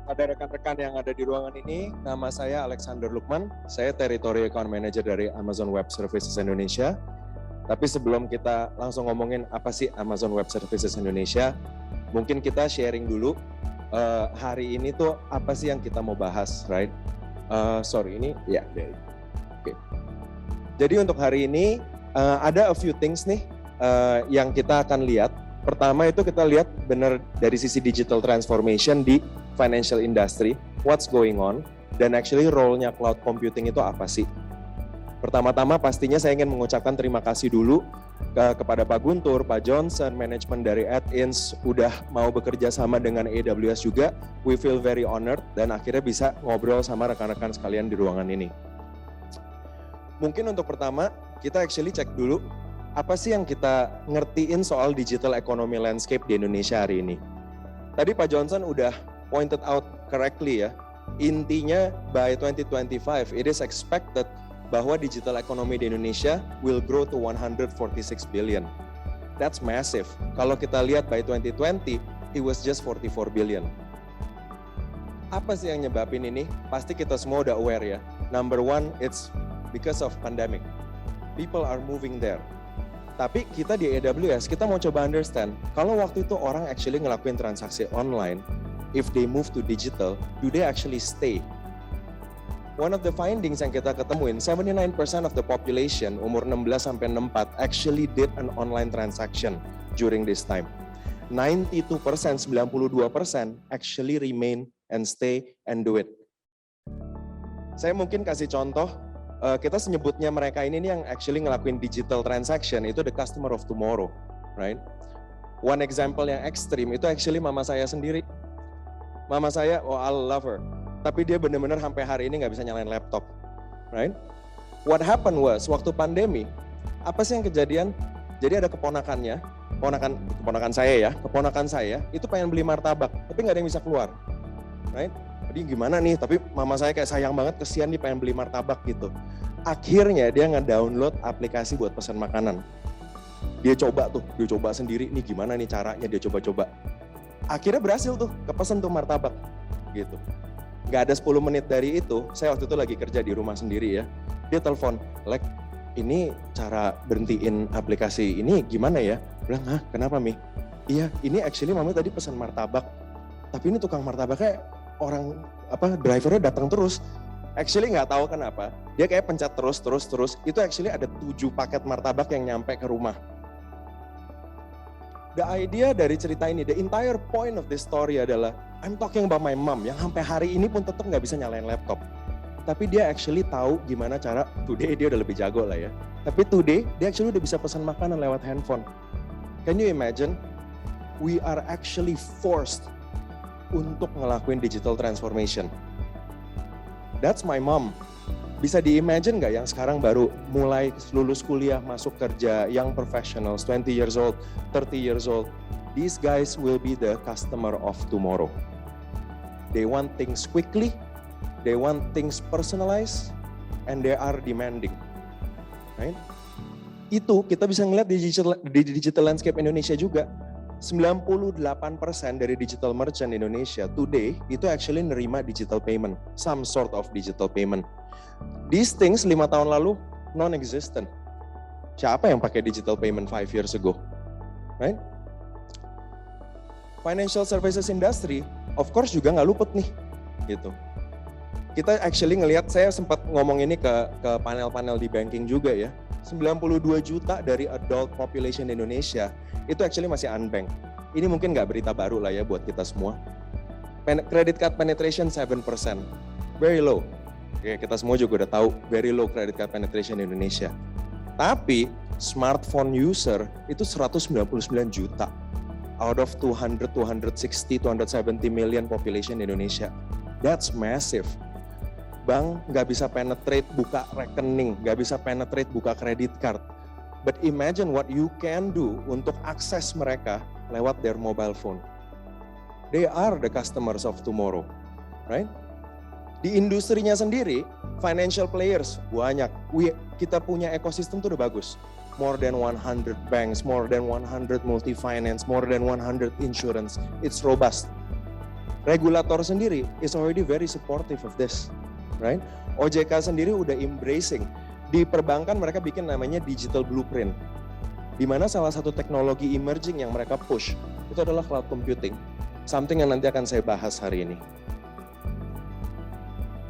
pada rekan-rekan yang ada di ruangan ini. Nama saya Alexander Lukman, saya Territory Account Manager dari Amazon Web Services Indonesia. Tapi sebelum kita langsung ngomongin apa sih Amazon Web Services Indonesia, mungkin kita sharing dulu hari ini tuh apa sih yang kita mau bahas, right? Oke. Jadi untuk hari ini ada a few things nih yang kita akan lihat. Pertama itu kita lihat benar dari sisi digital transformation di financial industry, what's going on, dan actually role-nya cloud computing itu apa sih. Pertama-tama pastinya saya ingin mengucapkan terima kasih dulu kepada Pak Guntur, Pak Johnson, manajemen dari At-Ins udah mau bekerja sama dengan AWS juga. We feel very honored dan akhirnya bisa ngobrol sama rekan-rekan sekalian di ruangan ini. Mungkin untuk pertama kita actually cek dulu apa sih yang kita ngertiin soal digital economy landscape di Indonesia hari ini. Tadi Pak Johnson udah pointed out correctly ya, intinya by 2025 it is expected bahwa digital economy di Indonesia will grow to 146 billion. That's massive. Kalau kita lihat by 2020, it was just 44 billion. Apa sih yang nyebabin ini? Pasti kita semua udah aware ya. Number one, it's because of pandemic. People are moving there. Tapi kita di AWS, kita mau coba understand, kalau waktu itu orang actually ngelakuin transaksi online, if they move to digital, do they actually stay? One of the findings yang kita ketemuin, 79% of the population umur 16 sampai 64 actually did an online transaction during this time. 92%, 92% actually remain and stay and do it. Saya mungkin kasih contoh, kita senyebutnya mereka ini yang actually ngelakuin digital transaction itu the customer of tomorrow, right? One example yang ekstrim itu actually mama saya sendiri. Mama saya, oh I love her, tapi dia benar-benar sampai hari ini nggak bisa nyalain laptop, right? What happened was waktu pandemi, apa sih yang kejadian? Jadi ada keponakan saya itu pengen beli martabak, tapi nggak ada yang bisa keluar, right? Jadi gimana nih, tapi mama saya kayak sayang banget, kesian nih pengen beli martabak gitu. Akhirnya dia nge-download aplikasi buat pesan makanan. Dia coba sendiri, nih gimana nih caranya, dia coba-coba. Akhirnya berhasil tuh, kepesen tuh martabak gitu. Gak ada 10 menit dari itu, saya waktu itu lagi kerja di rumah sendiri ya. Dia telepon, Lek, ini cara berhentiin aplikasi ini gimana ya? Bilang, hah kenapa Mi? Iya, ini actually mama tadi pesan martabak, tapi ini tukang martabaknya drivernya datang terus. Actually nggak tahu kenapa, dia kayak pencet terus. Itu actually ada 7 paket martabak yang nyampe ke rumah. The idea dari cerita ini, the entire point of this story adalah, I'm talking about my mom yang sampai hari ini pun tetap nggak bisa nyalain laptop. Tapi dia actually tahu gimana cara, today dia udah lebih jago lah ya. Tapi today dia actually udah bisa pesan makanan lewat handphone. Can you imagine? We are actually forced untuk ngelakuin digital transformation. That's my mom. Bisa di-imagine nggak yang sekarang baru mulai lulus kuliah, masuk kerja, young professionals, 20 years old, 30 years old. These guys will be the customer of tomorrow. They want things quickly, they want things personalized, and they are demanding. Right? Itu kita bisa ngeliat di digital landscape Indonesia juga. 98% dari digital merchant Indonesia today itu actually nerima digital payment, some sort of digital payment. These things 5 tahun lalu non-existent. Siapa yang pakai digital payment 5 years ago? Right? Financial services industry, of course juga nggak luput nih, gitu. Kita actually ngelihat, saya sempat ngomong ini ke panel-panel di banking juga ya. 92 juta dari adult population Indonesia itu actually masih unbanked. Ini mungkin nggak berita baru lah ya buat kita semua. Credit card penetration 7%, very low. Oke, kita semua juga udah tahu very low credit card penetration di Indonesia. Tapi smartphone user itu 199 juta out of 260, 270 million population Indonesia. That's massive. Bank nggak bisa penetrate buka rekening, nggak bisa penetrate buka credit card. But imagine what you can do untuk akses mereka lewat their mobile phone. They are the customers of tomorrow, right? Di industrinya sendiri, financial players banyak. Kita punya ekosistem tuh udah bagus. More than 100 banks, more than 100 multi-finance, more than 100 insurance. It's robust. Regulator sendiri is already very supportive of this, right? OJK sendiri udah embracing. Di perbankan mereka bikin namanya digital blueprint, di mana salah satu teknologi emerging yang mereka push itu adalah cloud computing, something yang nanti akan saya bahas hari ini.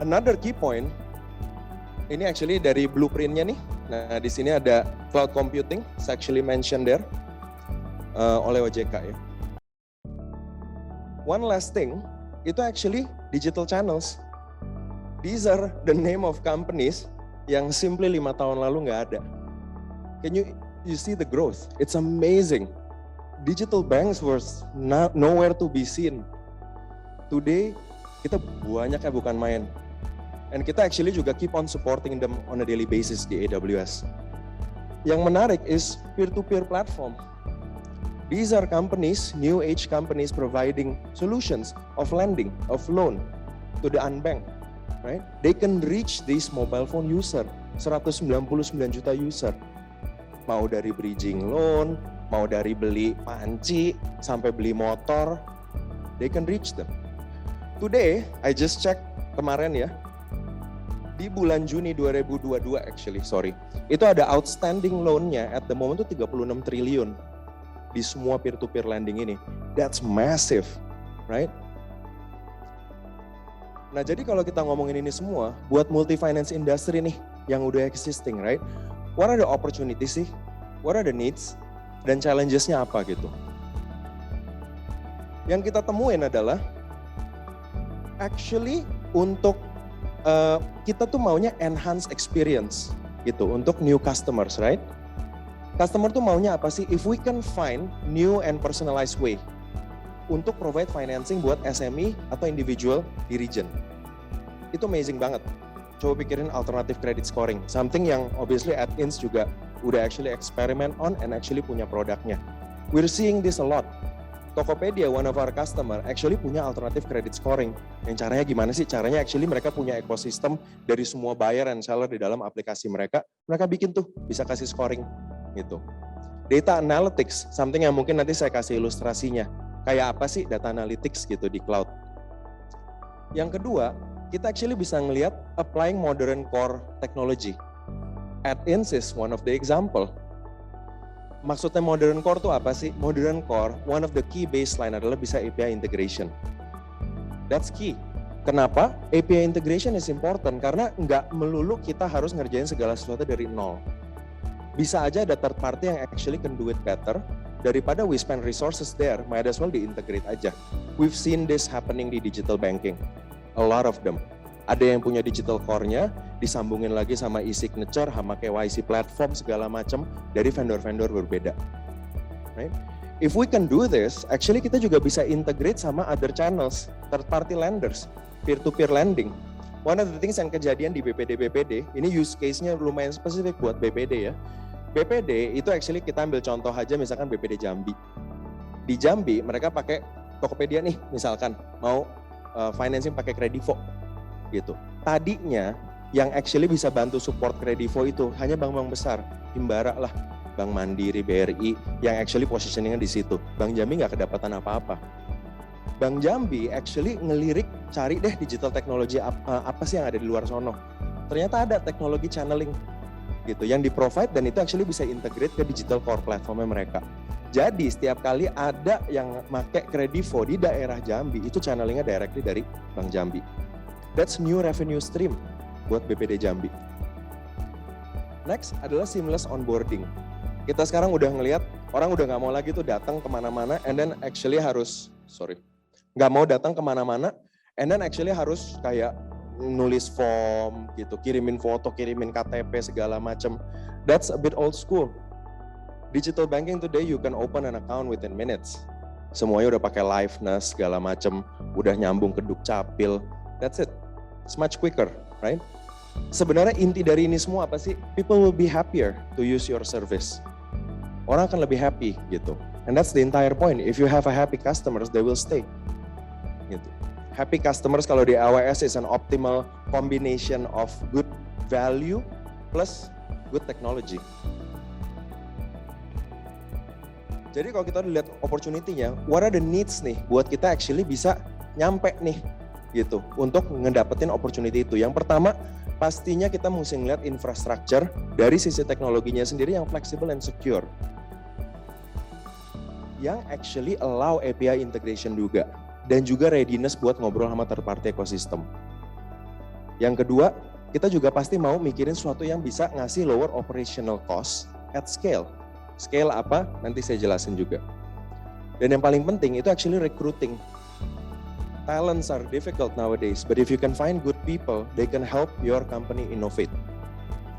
Another key point, ini actually dari blueprintnya nih. Nah di sini ada cloud computing, it's actually mentioned there oleh OJK ya. One last thing, itu actually digital channels. These are the name of companies yang simply 5 tahun lalu nggak ada. Can you see the growth? It's amazing. Digital banks were nowhere to be seen. Today kita banyaknya bukan main. And kita actually juga keep on supporting them on a daily basis di AWS. Yang menarik is peer-to-peer platform. These are companies, new age companies providing solutions of lending, of loan to the unbanked, right? They can reach this mobile phone user, 199 juta user. Mau dari bridging loan, mau dari beli panci, sampai beli motor, they can reach them. Today, I just check kemarin ya, di bulan Juni 2022 actually, itu ada outstanding loan-nya at the moment itu 36 triliun. Di semua peer-to-peer lending ini. That's massive, right? Nah jadi kalau kita ngomongin ini semua, buat multi-finance industry nih, yang udah existing, right? What are the opportunities sih? What are the needs? Dan challenges-nya apa gitu? Yang kita temuin adalah, actually untuk kita tuh maunya enhance experience gitu, untuk new customers, right? Customer tuh maunya apa sih? If we can find new and personalized way untuk provide financing buat SME atau individual di region. Itu amazing banget. Coba pikirin alternative credit scoring. Something yang obviously At-Ins juga udah actually experiment on and actually punya produknya. We're seeing this a lot. Tokopedia, one of our customer, actually punya alternative credit scoring. Yang caranya gimana sih? Caranya actually mereka punya ekosistem dari semua buyer and seller di dalam aplikasi mereka. Mereka bikin tuh, bisa kasih scoring. Gitu. Data analytics, something yang mungkin nanti saya kasih ilustrasinya. Kayak apa sih data analytics gitu di cloud. Yang kedua, kita actually bisa ngelihat applying modern core technology. At-Ins is one of the example. Maksudnya modern core itu apa sih? Modern core, one of the key baseline adalah bisa API integration. That's key. Kenapa? API integration is important karena nggak melulu kita harus ngerjain segala sesuatu dari nol. Bisa aja ada third party yang actually can do it better, daripada we spend resources there, might as well di-integrate aja. We've seen this happening di digital banking, a lot of them. Ada yang punya digital core-nya, disambungin lagi sama e-signature, sama KYC platform, segala macam, dari vendor-vendor berbeda. Right? If we can do this, actually kita juga bisa integrate sama other channels, third party lenders, peer-to-peer lending. One of the things yang kejadian di BPD, ini use case-nya lumayan spesifik buat BPD ya. BPD itu actually kita ambil contoh aja misalkan BPD Jambi. Di Jambi mereka pakai Tokopedia nih misalkan mau financing pakai Kredivo gitu. Tadinya yang actually bisa bantu support Kredivo itu hanya bank-bank besar, Himbara lah, Bank Mandiri, BRI yang actually positioningnya di situ. Bank Jambi nggak kedapatan apa-apa. Bank Jambi actually ngelirik cari deh digital teknologi apa sih yang ada di luar sono. Ternyata ada teknologi channeling gitu yang di-provide dan itu actually bisa integrate ke digital core platformnya mereka. Jadi setiap kali ada yang pakai Kredivo di daerah Jambi itu channelingnya directly dari Bank Jambi. That's new revenue stream buat BPD Jambi. Next adalah seamless onboarding. Kita sekarang udah ngelihat orang udah nggak mau lagi tuh datang kemana-mana and then actually nggak mau datang kemana-mana and then actually harus kayak nulis form gitu, kirimin foto, kirimin KTP segala macam. That's a bit old school. Digital banking today you can open an account within minutes. Semuanya udah pakai liveness segala macam, udah nyambung ke Dukcapil. That's it. It's much quicker, right? Sebenarnya inti dari ini semua apa sih? People will be happier to use your service. Orang akan lebih happy gitu. And that's the entire point. If you have a happy customers, they will stay. Gitu. Happy customers kalau di AWS is an optimal combination of good value plus good technology. Jadi kalau kita lihat opportunity-nya, what are the needs nih buat kita actually bisa nyampe nih gitu untuk ngedapetin opportunity itu. Yang pertama pastinya kita mesti ngeliat infrastructure dari sisi teknologinya sendiri yang flexible and secure, yang actually allow API integration juga, dan juga readiness buat ngobrol sama third party ecosystem. Yang kedua, kita juga pasti mau mikirin sesuatu yang bisa ngasih lower operational cost at scale. Scale apa? Nanti saya jelasin juga. Dan yang paling penting itu actually recruiting. Talents are difficult nowadays, but if you can find good people, they can help your company innovate.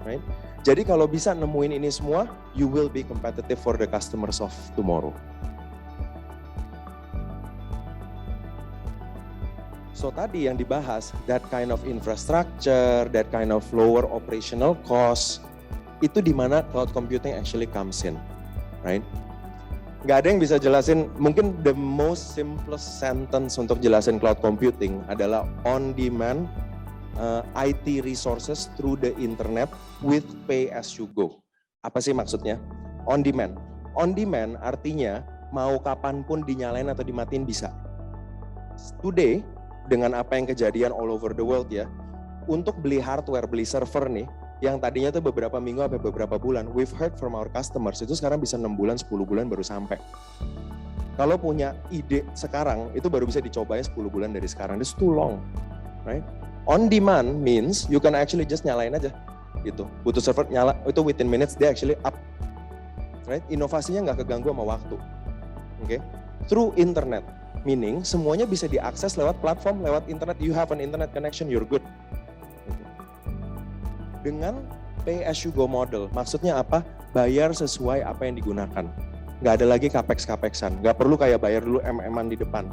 Right? Jadi kalau bisa nemuin ini semua, you will be competitive for the customers of tomorrow. So tadi yang dibahas, that kind of infrastructure, that kind of lower operational cost, itu di mana cloud computing actually comes in, right? Nggak ada yang bisa jelasin, mungkin the most simplest sentence untuk jelasin cloud computing adalah on-demand IT resources through the internet with pay as you go. Apa sih maksudnya? On-demand. On-demand artinya mau kapanpun dinyalain atau dimatiin bisa. Today, dengan apa yang kejadian all over the world ya, untuk beli hardware, beli server nih, yang tadinya tuh beberapa minggu sampai beberapa bulan, we've heard from our customers, itu sekarang bisa 6 bulan, 10 bulan baru sampai. Kalau punya ide sekarang, itu baru bisa dicobain 10 bulan dari sekarang. It's too long, right? On demand means you can actually just nyalain aja, gitu. Butuh server nyala, itu within minutes dia actually up, right? Inovasinya nggak keganggu sama waktu, okay? Through internet, meaning semuanya bisa diakses lewat platform, lewat internet. You have an internet connection, you're good. Dengan pay as you go model, maksudnya apa? Bayar sesuai apa yang digunakan. Nggak ada lagi capex-capexan, nggak perlu kayak bayar dulu MM-an di depan.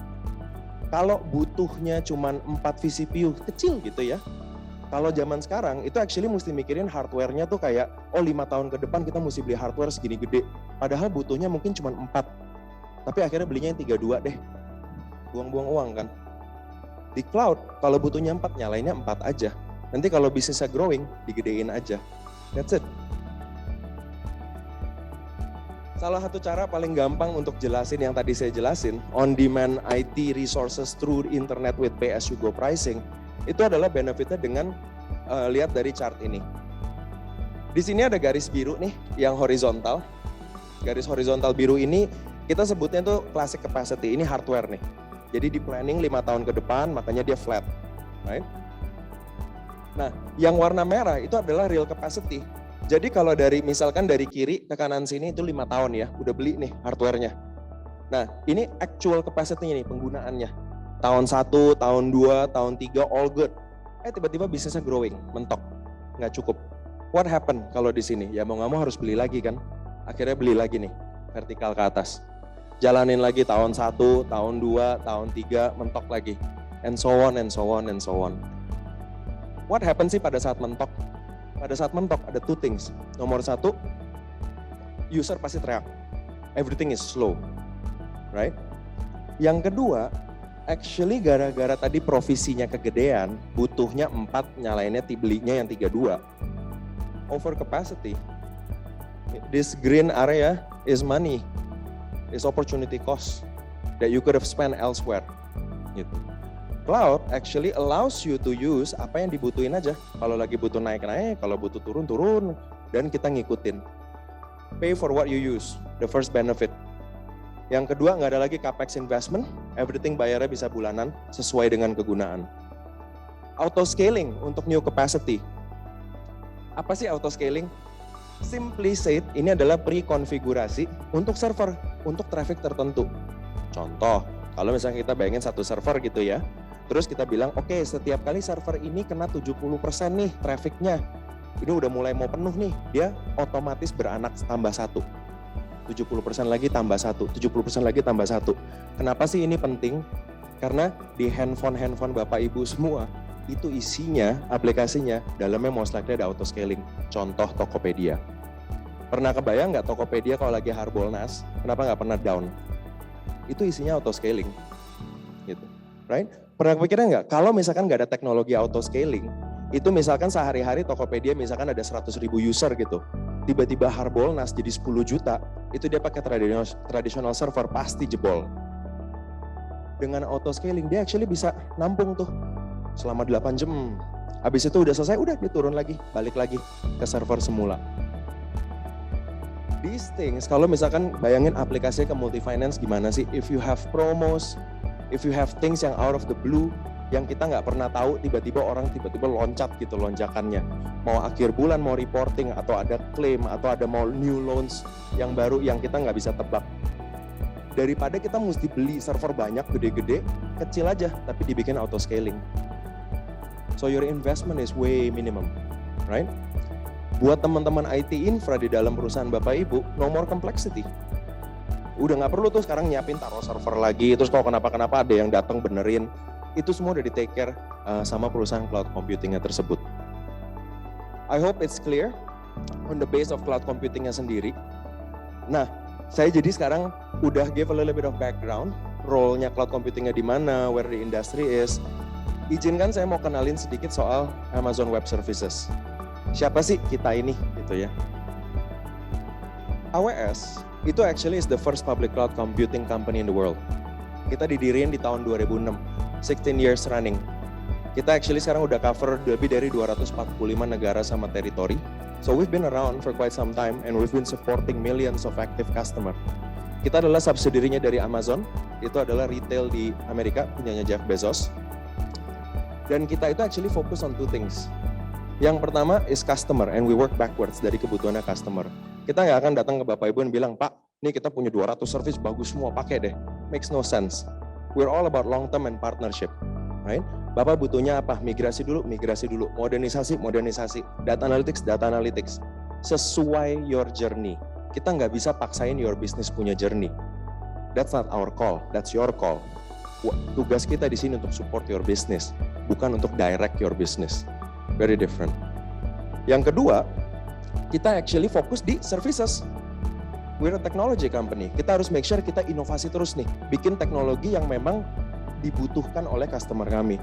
Kalau butuhnya cuma 4 vCPU, kecil gitu ya. Kalau zaman sekarang, itu actually mesti mikirin hardware-nya tuh kayak, 5 tahun ke depan kita mesti beli hardware segini gede. Padahal butuhnya mungkin cuma 4. Tapi akhirnya belinya yang 32 deh. Buang-buang uang kan. Di cloud, kalau butuhnya 4, nyalainnya 4 aja. Nanti kalau bisnisnya growing, digedein aja. That's it. Salah satu cara paling gampang untuk jelasin yang tadi saya jelasin, on-demand IT resources through internet with pay-as-you-go pricing, itu adalah benefitnya dengan lihat dari chart ini. Di sini ada garis biru nih, yang horizontal. Garis horizontal biru ini, kita sebutnya itu classic capacity, ini hardware nih. Jadi di planning 5 tahun ke depan, makanya dia flat. Right? Nah, yang warna merah itu adalah real capacity. Jadi kalau misalkan dari kiri ke kanan sini itu 5 tahun ya, udah beli nih hardware-nya. Nah, ini actual capacity-nya nih, penggunaannya. Tahun 1, tahun 2, tahun 3, all good. Tiba-tiba bisnisnya growing, mentok, nggak cukup. What happen kalau di sini? Ya mau nggak mau harus beli lagi kan. Akhirnya beli lagi nih, vertikal ke atas. Jalanin lagi tahun 1, tahun 2, tahun 3, mentok lagi. And so on, and so on, and so on. What happen sih pada saat mentok? Pada saat mentok ada 2 things. Nomor 1, user pasti teriak. Everything is slow. Right? Yang kedua, actually gara-gara tadi provisinya kegedean, butuhnya 4, nyalainnya belinya yang 32. Over capacity. This green area is money. Is opportunity cost that you could have spent elsewhere. Gitu. Cloud actually allows you to use apa yang dibutuhin aja. Kalau lagi butuh naik-naik, kalau butuh turun-turun, dan kita ngikutin. Pay for what you use, the first benefit. Yang kedua, nggak ada lagi capex investment, everything bayarnya bisa bulanan sesuai dengan kegunaan. Auto scaling untuk new capacity. Apa sih auto scaling? Simply said, ini adalah pre-konfigurasi untuk server, untuk traffic tertentu. Contoh, kalau misalnya kita bayangin satu server gitu ya, terus kita bilang, oke, setiap kali server ini kena 70% nih trafficnya, ini udah mulai mau penuh nih, dia otomatis beranak tambah 1. 70% lagi tambah 1, 70% lagi tambah 1. Kenapa sih ini penting? Karena di handphone Bapak Ibu semua, itu isinya, aplikasinya, dalamnya most likely ada auto scaling. Contoh Tokopedia. Pernah kebayang nggak Tokopedia kalau lagi Harbolnas, kenapa nggak pernah down? Itu isinya auto scaling. Gitu. Right? Pernah kepikiran nggak, kalau misalkan nggak ada teknologi auto scaling, itu misalkan sehari-hari Tokopedia misalkan ada 100.000 user gitu, tiba-tiba Harbolnas jadi 10 juta, itu dia pakai traditional server pasti jebol. Dengan auto scaling dia actually bisa nampung tuh selama 8 jam. Habis itu udah selesai, udah dia turun lagi, balik lagi ke server semula. These things, kalau misalkan bayangin aplikasinya ke multi finance gimana sih? If you have promos, if you have things yang out of the blue, yang kita nggak pernah tahu, tiba-tiba orang tiba-tiba loncat gitu lonjakannya. Mau akhir bulan, mau reporting, atau ada claim, atau ada mau new loans yang baru yang kita nggak bisa tebak. Daripada kita mesti beli server banyak, gede-gede, kecil aja, tapi dibikin auto scaling. So your investment is way minimum, right? Buat teman-teman IT infra di dalam perusahaan Bapak Ibu, no more complexity. Udah nggak perlu tuh sekarang nyiapin taruh server lagi, terus kalau kenapa-kenapa ada yang datang benerin. Itu semua udah di take care sama perusahaan cloud computingnya tersebut. I hope it's clear on the base of cloud computingnya sendiri. Nah, saya jadi sekarang udah give a little bit of background, role-nya cloud computingnya di mana, where the industry is. Izinkan saya mau kenalin sedikit soal Amazon Web Services. Siapa sih kita ini gitu ya? AWS itu actually is the first public cloud computing company in the world. Kita didiriin di tahun 2006, 16 years running. Kita actually sekarang udah cover lebih dari 245 negara sama teritori. So we've been around for quite some time and we've been supporting millions of active customer. Kita adalah subsidiary-nya dari Amazon, itu adalah retail di Amerika, punyanya Jeff Bezos. Dan kita itu actually focus on two things. Yang pertama is customer and we work backwards dari kebutuhannya customer. Kita nggak akan datang ke Bapak Ibu dan bilang, Pak, ini kita punya 200 service bagus semua, pakai deh. Makes no sense. We're all about long term and partnership, right? Bapak butuhnya apa? Migrasi dulu, modernisasi, data analytics, sesuai your journey. Kita nggak bisa paksain your business punya journey. That's not our call, that's your call. Tugas kita di sini untuk support your business, bukan untuk direct your business. Very different. Yang kedua, kita actually fokus di services. We're a technology company. Kita harus make sure kita inovasi terus nih, bikin teknologi yang memang dibutuhkan oleh customer kami.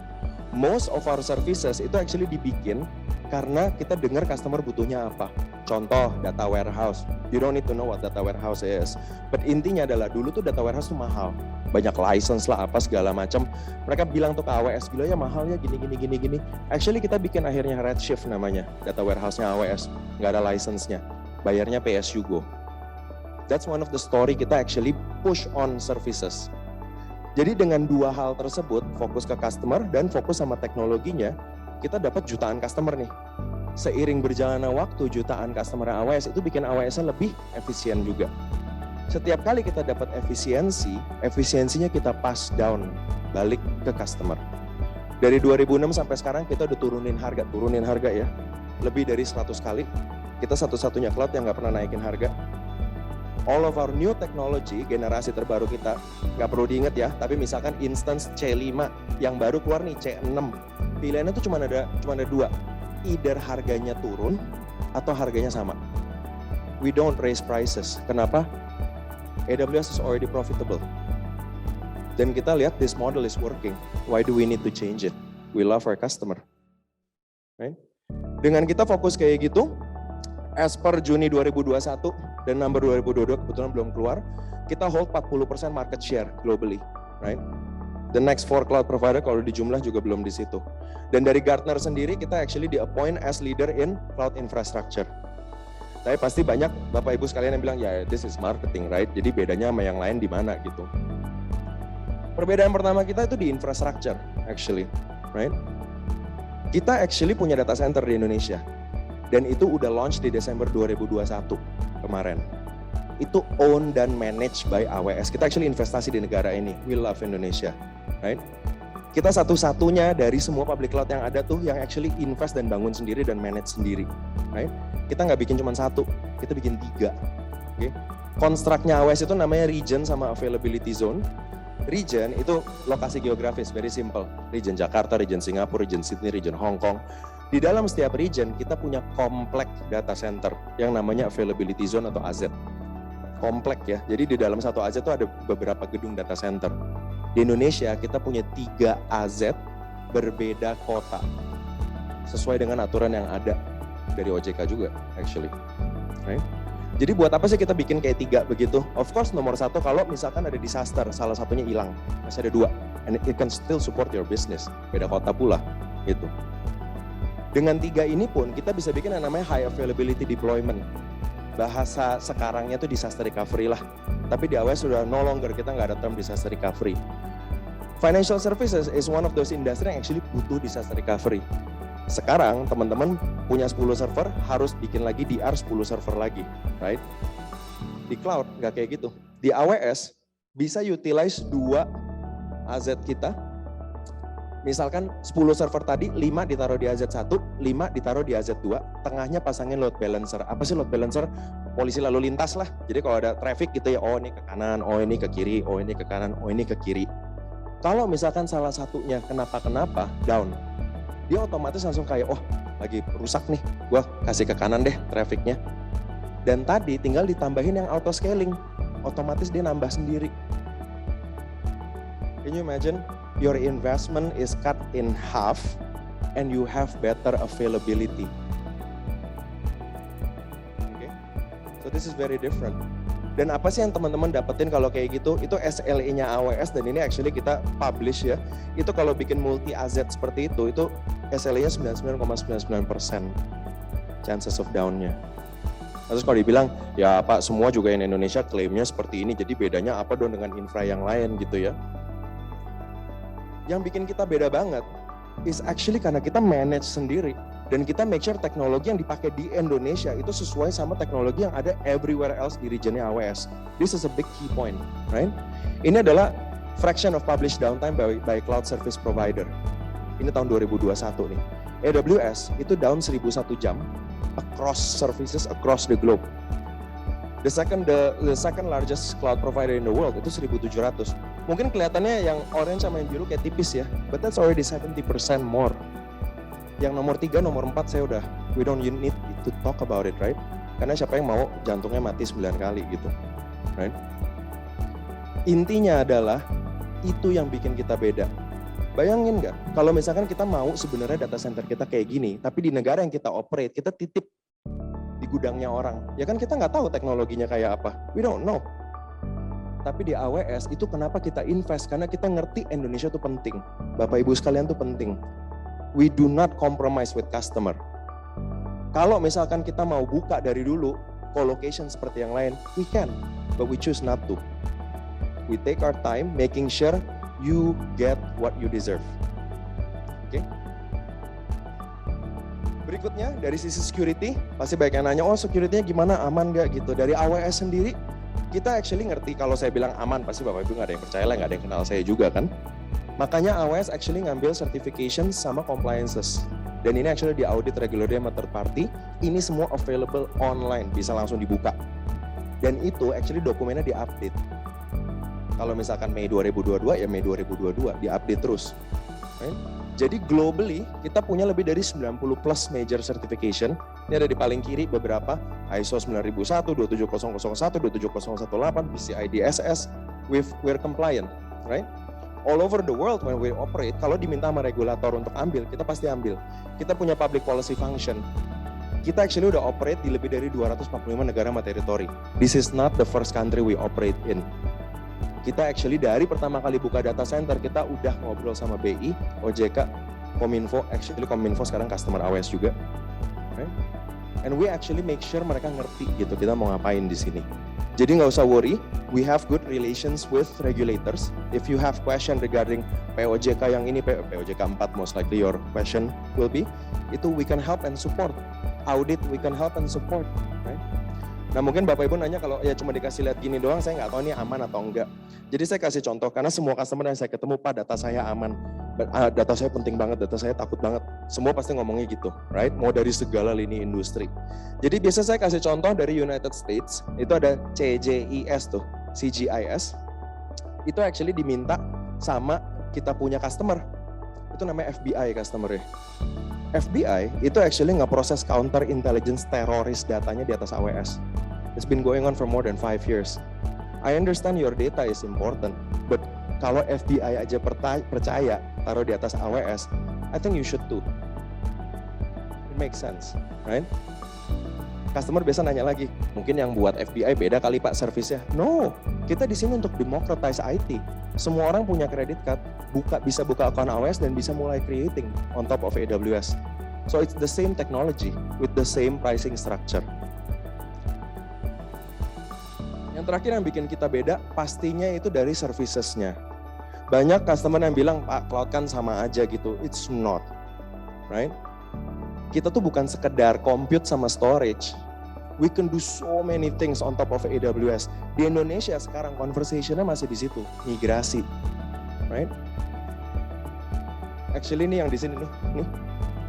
Most of our services itu actually dibikin karena kita dengar customer butuhnya apa. Contoh, data warehouse. You don't need to know what data warehouse is. But intinya adalah dulu tuh data warehouse tuh mahal. Banyak license lah apa segala macam. Mereka bilang tuh ke AWS, gila ya mahalnya gini. Actually kita bikin akhirnya Redshift namanya. Data warehouse-nya AWS. Nggak ada license-nya. Bayarnya pay-as-you-go. That's one of the story kita actually push on services. Jadi dengan dua hal tersebut, fokus ke customer dan fokus sama teknologinya, kita dapat jutaan customer nih. Seiring berjalannya waktu, jutaan customer AWS itu bikin AWS-nya lebih efisien juga. Setiap kali kita dapat efisiensinya kita pass down, balik ke customer. Dari 2006 sampai sekarang kita udah turunin harga ya. Lebih dari 100 kali. Kita satu-satunya cloud yang nggak pernah naikin harga. All of our new technology, generasi terbaru kita, nggak perlu diingat ya, tapi misalkan instance C5 yang baru keluar nih, C6, pilihannya tuh cuma ada dua, either harganya turun atau harganya sama. We don't raise prices. Kenapa? AWS is already profitable. Dan kita lihat this model is working. Why do we need to change it? We love our customer. Right? Dengan kita fokus kayak gitu, as per Juni 2021 dan number 2022 kebetulan belum keluar, kita hold 40% market share globally, right? The next 4 cloud provider kalau di jumlah juga belum di situ. Dan dari Gartner sendiri kita actually di-appoint as leader in cloud infrastructure. Tapi pasti banyak Bapak Ibu sekalian yang bilang, ya this is marketing, right? Jadi bedanya sama yang lain di mana gitu. Perbedaan pertama kita itu di infrastructure actually, right? Kita actually punya data center di Indonesia. Dan itu udah launch di Desember 2021 kemarin. Itu owned dan managed by AWS. Kita actually investasi di negara ini. We love Indonesia, right? Kita satu-satunya dari semua public cloud yang ada tuh yang actually invest dan bangun sendiri dan manage sendiri, right? Kita nggak bikin cuma satu, kita bikin 3. Okay? Konstruknya AWS itu namanya region sama availability zone. Region itu lokasi geografis, very simple. Region Jakarta, region Singapura, region Sydney, region Hong Kong. Di dalam setiap region kita punya komplek data center yang namanya availability zone atau AZ. Komplek ya, jadi di dalam satu AZ itu ada beberapa gedung data center. Di Indonesia kita punya 3 AZ berbeda kota. Sesuai dengan aturan yang ada dari OJK juga actually. Right? Jadi buat apa sih kita bikin kayak 3 begitu? Of course nomor 1 kalau misalkan ada disaster, salah satunya hilang, masih ada 2. and it can still support your business. Beda kota pula, gitu. Dengan 3 ini pun kita bisa bikin yang namanya high availability deployment. Bahasa sekarangnya itu disaster recovery lah. Tapi di AWS sudah no longer, kita nggak ada term disaster recovery. Financial services is one of those industry yang actually butuh disaster recovery. Sekarang teman-teman punya 10 server, harus bikin lagi DR 10 server lagi, right? Di cloud nggak kayak gitu. Di AWS bisa utilize 2 AZ kita. Misalkan 10 server tadi, 5 ditaruh di AZ1, 5 ditaruh di AZ2, tengahnya pasangin load balancer. Apa sih load balancer? Polisi lalu lintas lah. Jadi kalau ada traffic gitu ya, oh ini ke kanan, oh ini ke kiri, oh ini ke kanan, oh ini ke kiri. Kalau misalkan salah satunya kenapa-kenapa, down, dia otomatis langsung kayak, oh lagi rusak nih, gua kasih ke kanan deh trafficnya. Dan tadi tinggal ditambahin yang auto scaling, otomatis dia nambah sendiri. Can you imagine? Your investment is cut in half and you have better availability. Okay? So this is very different. Dan apa sih yang teman-teman dapetin kalau kayak gitu? Itu SLA-nya AWS dan ini actually kita publish ya. Itu kalau bikin multi AZ seperti itu SLA-nya 99,99% chances of down-nya. Terus kalau dibilang, ya Pak semua juga yang Indonesia klaimnya seperti ini, jadi bedanya apa dong dengan infra yang lain gitu ya. Yang bikin kita beda banget is actually karena kita manage sendiri. Dan kita make sure teknologi yang dipakai di Indonesia itu sesuai sama teknologi yang ada everywhere else di regionnya AWS. This is a big key point, right? Ini adalah fraction of published downtime by cloud service provider. Ini tahun 2021 nih. AWS itu down 1001 jam across services across the globe. The second largest cloud provider in the world itu 1700. Mungkin kelihatannya yang orange sama yang biru kayak tipis ya, but that's already 70% more. Yang nomor 3, nomor 4 saya udah, we don't need to talk about it, right? Karena siapa yang mau jantungnya mati 9 kali gitu, right? Intinya adalah, itu yang bikin kita beda. Bayangin nggak, kalau misalkan kita mau sebenarnya data center kita kayak gini, tapi di negara yang kita operate, kita titip di gudangnya orang, ya kan kita nggak tahu teknologinya kayak apa, we don't know. Tapi di AWS itu kenapa kita invest, karena kita ngerti Indonesia itu penting, Bapak Ibu sekalian itu penting. We do not compromise with customer. Kalau misalkan kita mau buka dari dulu, co-location seperti yang lain, we can, but we choose not to. We take our time making sure you get what you deserve. Oke? Okay? Berikutnya, dari sisi security, pasti banyak yang nanya, oh security-nya gimana, aman nggak gitu. Dari AWS sendiri, kita actually ngerti kalau saya bilang aman, pasti Bapak Ibu nggak ada yang percaya lah, nggak ada yang kenal saya juga kan. Makanya AWS actually ngambil certification sama compliances. Dan ini actually di audit regularly sama third party. Ini semua available online, bisa langsung dibuka. Dan itu actually dokumennya di-update. Kalau misalkan Mei 2022, ya Mei 2022, di-update terus. Right? Jadi globally, kita punya lebih dari 90 plus major certification. Ini ada di paling kiri beberapa, ISO 9001, 27001, 27018, PCI DSS, we're compliant, right? All over the world when we operate, kalau diminta sama regulator untuk ambil, kita pasti ambil. Kita punya public policy function. Kita actually udah operate di lebih dari 245 negara sama teritori. This is not the first country we operate in. Kita actually dari pertama kali buka data center, kita udah ngobrol sama BI, OJK, Kominfo, actually Kominfo sekarang customer AWS juga. Okay? And we actually make sure mereka ngerti gitu, kita mau ngapain di sini. Jadi nggak usah worry, we have good relations with regulators. If you have question regarding POJK yang ini, POJK 4 most likely your question will be, itu we can help and support. Audit we can help and support. Right? Nah mungkin Bapak Ibu nanya kalau ya cuma dikasih lihat gini doang, saya nggak tahu ini aman atau enggak. Jadi saya kasih contoh, karena semua customer yang saya ketemu, Pak data saya aman. Data saya penting banget, data saya takut banget. Semua pasti ngomongnya gitu, right? Mau dari segala lini industri. Jadi biasa saya kasih contoh dari United States, itu ada CGIS tuh, CGIS. Itu actually diminta sama kita punya customer. Itu namanya FBI customer-nya. FBI itu actually nge-proses counter intelligence teroris datanya di atas AWS. It's been going on for more than 5 years. I understand your data is important, but kalau FBI aja percaya taruh di atas AWS, I think you should too. It makes sense, right? Customer biasa nanya lagi, mungkin yang buat FBI beda kali Pak servisnya. No, kita di sini untuk democratize IT. Semua orang punya credit card, bisa buka account AWS dan bisa mulai creating on top of AWS. So it's the same technology with the same pricing structure. Yang terakhir yang bikin kita beda, pastinya itu dari servicesnya. Banyak customer yang bilang, Pak, cloud kan sama aja gitu. It's not, right? Kita tuh bukan sekedar compute sama storage. We can do so many things on top of AWS. Di Indonesia sekarang conversation-nya masih di situ, migrasi, right? Actually ini yang di sini nih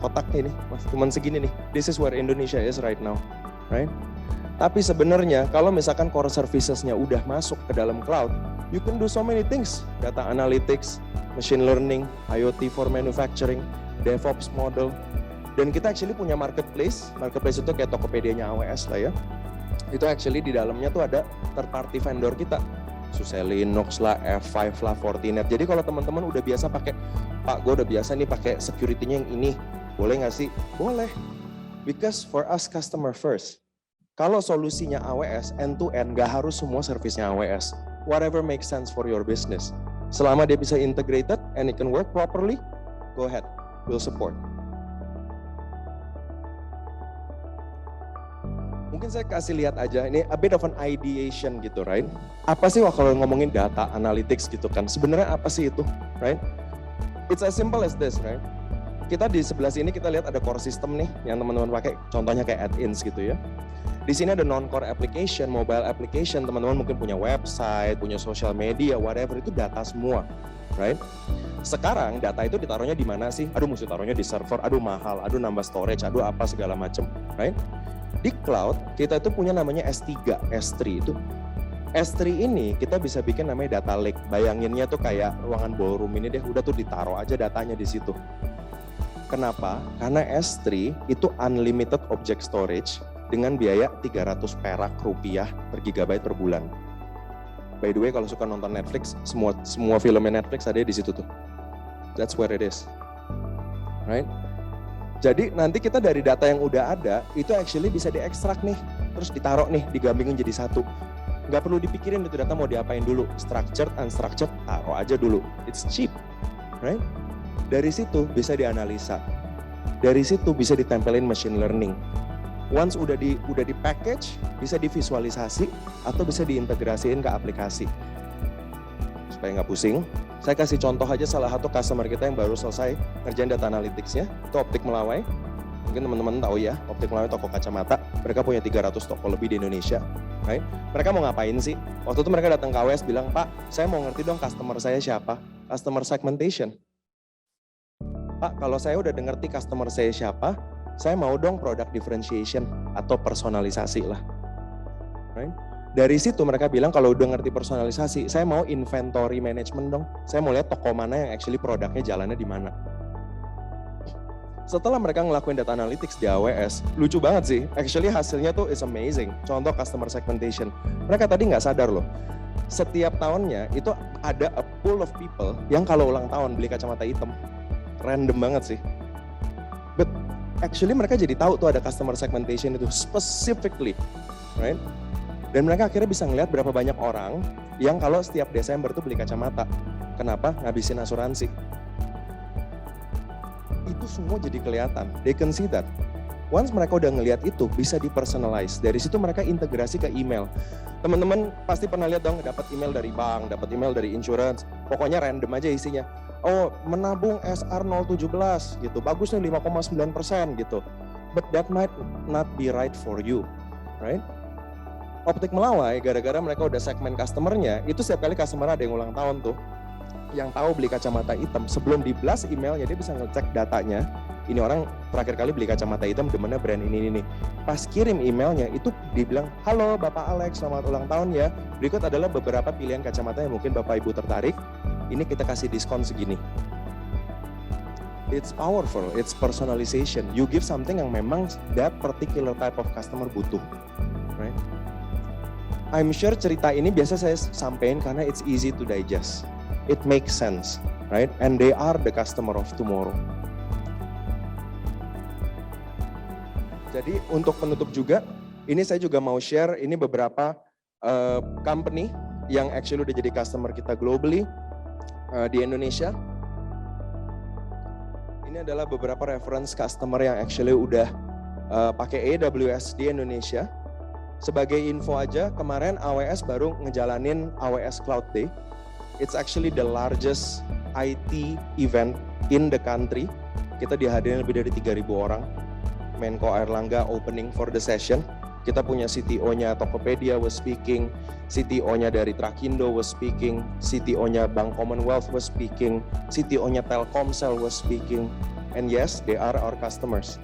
kotaknya nih, cuman segini nih. This is where Indonesia is right now, right? Tapi sebenarnya kalau misalkan core services-nya udah masuk ke dalam cloud, you can do so many things. Data analytics, machine learning, IoT for manufacturing, DevOps model. Dan kita actually punya marketplace itu kayak Tokopedia-nya AWS lah ya. Itu actually di dalamnya tuh ada third party vendor kita. SUSE Linux lah, F5 lah, Fortinet. Jadi kalau teman-teman udah biasa pakai, Pak gue udah biasa nih pakai security-nya yang ini, boleh nggak sih? Boleh. Because for us customer first. Kalau solusinya AWS, end to end, nggak harus semua servisnya AWS. Whatever makes sense for your business. Selama dia bisa integrated and it can work properly, go ahead, we'll support. Mungkin saya kasih lihat aja, ini a bit of an ideation gitu, right? Apa sih kalau ngomongin data analytics gitu kan, sebenarnya apa sih itu, right? It's as simple as this, right? Kita di sebelah sini kita lihat ada core system nih, yang teman-teman pakai, contohnya kayak add-ins gitu ya. Di sini ada non-core application, mobile application, teman-teman mungkin punya website, punya social media, whatever, itu data semua, right? Sekarang data itu ditaruhnya di mana sih? Aduh mesti taruhnya di server, aduh mahal, aduh nambah storage, aduh apa segala macem, right? Di cloud, kita itu punya namanya S3, S3 itu. S3 ini kita bisa bikin namanya data lake. Bayanginnya tuh kayak ruangan ballroom ini deh, udah tuh ditaruh aja datanya di situ. Kenapa? Karena S3 itu unlimited object storage dengan biaya 300 perak rupiah per gigabyte per bulan. By the way, kalau suka nonton Netflix, semua filmnya Netflix ada di situ tuh. That's where it is. Right? Jadi nanti kita dari data yang udah ada, itu actually bisa diekstrak nih, terus ditaruh nih, digabungin jadi satu. Nggak perlu dipikirin itu data mau diapain dulu, structured, unstructured, taruh aja dulu. It's cheap, right? Dari situ bisa dianalisa, dari situ bisa ditempelin machine learning. Once udah di package, bisa divisualisasi atau bisa diintegrasiin ke aplikasi. Supaya nggak pusing. Saya kasih contoh aja salah satu customer kita yang baru selesai ngerjain data analytics-nya, itu Optik Melawai. Mungkin teman-teman tahu ya, Optik Melawai toko kacamata. Mereka punya 300 toko lebih di Indonesia. Right? Mereka mau ngapain sih? Waktu itu mereka datang ke AWS bilang, Pak, saya mau ngerti dong customer saya siapa? Customer segmentation. Pak, kalau saya udah ngerti customer saya siapa, saya mau dong product differentiation atau personalisasi lah. Right? Dari situ mereka bilang kalau udah ngerti personalisasi, saya mau inventory management dong. Saya mau lihat toko mana yang actually produknya jalannya di mana. Setelah mereka ngelakuin data analytics di AWS, lucu banget sih. Actually hasilnya tuh is amazing. Contoh customer segmentation. Mereka tadi nggak sadar loh. Setiap tahunnya itu ada a pool of people yang kalau ulang tahun beli kacamata hitam. Random banget sih. But actually mereka jadi tahu tuh ada customer segmentation itu specifically. Right? Dan mereka akhirnya bisa ngeliat berapa banyak orang yang kalau setiap Desember tuh beli kacamata. Kenapa? Ngabisin asuransi. Itu semua jadi kelihatan. They can see that. Once mereka udah ngeliat itu, bisa di-personalize. Dari situ mereka integrasi ke email. Teman-teman pasti pernah lihat dong, dapat email dari bank, dapat email dari insurance. Pokoknya random aja isinya. Oh, menabung SR 017 gitu. Bagus nih 5,9% gitu. But that might not be right for you. Right? Optik Melawai, gara-gara mereka udah segmen customer-nya, itu setiap kali customer ada yang ulang tahun tuh, yang tahu beli kacamata hitam, sebelum di-blast emailnya, dia bisa ngecek datanya, ini orang terakhir kali beli kacamata hitam, demennya brand ini. Pas kirim emailnya, itu dibilang, halo Bapak Alex, selamat ulang tahun ya, berikut adalah beberapa pilihan kacamata yang mungkin Bapak Ibu tertarik, ini kita kasih diskon segini. It's powerful, it's personalization, you give something yang memang that particular type of customer butuh, right? I'm sure cerita ini biasa saya sampaikan karena it's easy to digest. It makes sense, right? And they are the customer of tomorrow. Jadi untuk penutup juga, Ini saya juga mau share, ini beberapa company yang actually udah jadi customer kita globally di Indonesia. Ini adalah beberapa reference customer yang actually udah pakai AWS di Indonesia. Sebagai info aja, kemarin AWS baru ngejalanin AWS Cloud Day. It's actually the largest IT event in the country. Kita dihadirin lebih dari 3.000 orang. Menko Airlangga opening for the session. Kita punya CTO-nya Tokopedia was speaking, CTO-nya dari Trakindo was speaking, CTO-nya Bank Commonwealth was speaking, CTO-nya Telkomsel was speaking, and yes, they are our customers.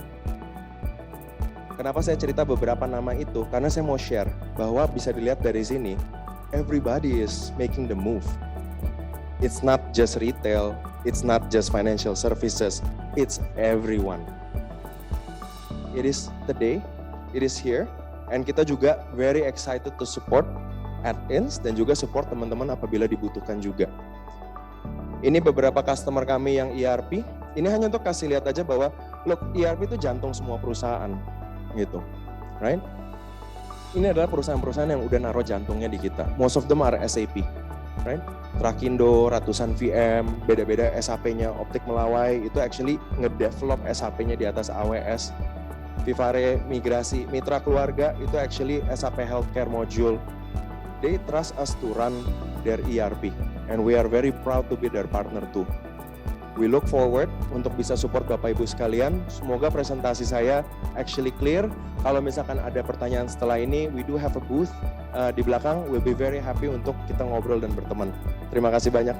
Kenapa saya cerita beberapa nama itu? Karena saya mau share bahwa bisa dilihat dari sini, everybody is making the move. It's not just retail, it's not just financial services, it's everyone. It is today, it is here, and kita juga very excited to support At-ins dan juga support teman-teman apabila dibutuhkan juga. Ini beberapa customer kami yang ERP. Ini hanya untuk kasih lihat aja bahwa look, ERP itu jantung semua perusahaan gitu, right? Ini adalah perusahaan-perusahaan yang udah naruh jantungnya di kita. Most of them are SAP, right? Trakindo, ratusan VM, beda-beda SAP-nya, Optik Melawai itu actually ngedevelop SAP-nya di atas AWS. Vivare migrasi, Mitra Keluarga itu actually SAP Healthcare Module. They trust us to run their ERP and we are very proud to be their partner too. We look forward untuk bisa support Bapak Ibu sekalian. Semoga presentasi saya actually clear. Kalau misalkan ada pertanyaan setelah ini, we do have a booth di belakang. We'll be very happy untuk kita ngobrol dan berteman. Terima kasih banyak.